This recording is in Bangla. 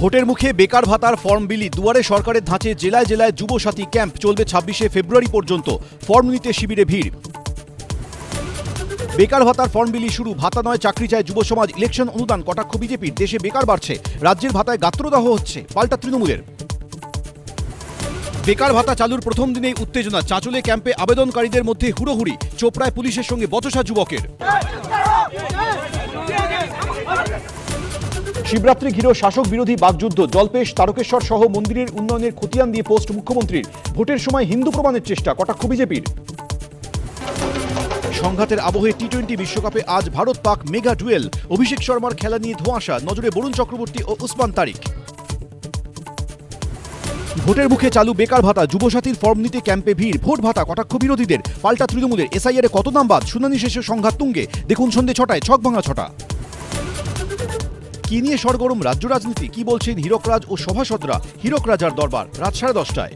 ভোটের মুখে বেকার ভাতার ফর্ম বিলি দুয়ারে সরকারের ধাঁচে জেলায় জেলায় যুবসাথী ক্যাম্প চলবে ২৬শে ফেব্রুয়ারি পর্যন্ত। ফর্ম নিতে শিবিরে ভিড়। বেকার ভাতার ফর্ম বিলি শুরু। ভাতা নয় চাকরি চায় যুব সমাজ। ইলেকশন অনুদান কটাক্ষ বিজেপির। দেশে বেকার বাড়ছে, রাজ্যের ভাতায় গাত্রদাহ হচ্ছে, পাল্টা তৃণমূলের। বেকার ভাতা চালুর প্রথম দিনেই উত্তেজনা। চাঁচলে ক্যাম্পে আবেদনকারীদের মধ্যে হুড়োহুড়ি। চোপড়ায় পুলিশের সঙ্গে বচসা যুবকের। শিবরাত্রি ঘিরে শাসক বিরোধী বাকযুদ্ধ। জল্পেশ তারকেশ্বর সহ মন্দিরের উন্নয়নের খতিয়ান দিয়ে পোস্ট মুখ্যমন্ত্রীর। ভোটের সময় হিন্দু প্রমাণের চেষ্টা, কটাক্ষ বিজেপির। সংঘাতের আবহে টি-20 বিশ্বকাপে আজ ভারত পাক মেগা ডুয়েল। অভিষেক শর্মার খেলা নিয়ে ধোঁয়াশা, নজরে বরুণ চক্রবর্তী ও উসমান তারিক। ভোটের মুখে চালু বেকার ভাতা, যুবসাথীর ফর্ম নিতে ক্যাম্পে ভিড়। ভোট ভাতা কটাক্ষ বিরোধীদের, পাল্টা তৃণমূলের। এসআইআরে কত দাম বাদ, শুনানি শেষে সংঘাত তুঙ্গে। দেখুন সন্ধ্যে ৬টায় ছক ভাঙা ছটা। কি নিয়ে সরগরম রাজ্য রাজনীতি, কি বলছেন হীরকরাজ ও সভাসদরা। হীরক রাজার দরবার রাত 10:30টায়।